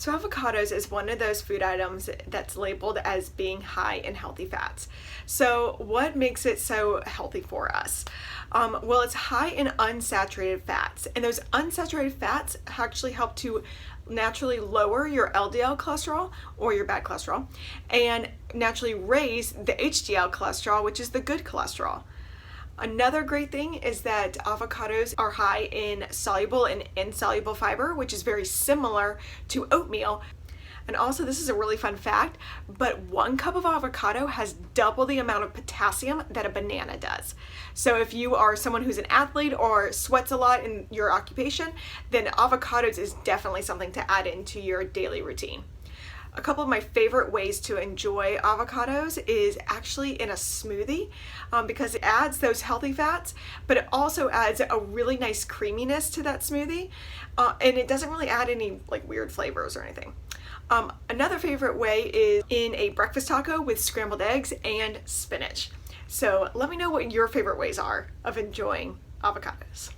So avocados is one of those food items that's labeled as being high in healthy fats. So what makes it so healthy for us? Well, it's high in unsaturated fats, and those unsaturated fats actually help to naturally lower your LDL cholesterol or your bad cholesterol and naturally raise the HDL cholesterol, which is the good cholesterol. Another great thing is that avocados are high in soluble and insoluble fiber, which is very similar to oatmeal. And also, this is a really fun fact, but 1 cup of avocado has double the amount of potassium that a banana does. So if you are someone who's an athlete or sweats a lot in your occupation, then avocados is definitely something to add into your daily routine. A couple of my favorite ways to enjoy avocados is actually in a smoothie because it adds those healthy fats, but it also adds a really nice creaminess to that smoothie, and it doesn't really add any like weird flavors or anything. Another favorite way is in a breakfast taco with scrambled eggs and spinach. So let me know what your favorite ways are of enjoying avocados.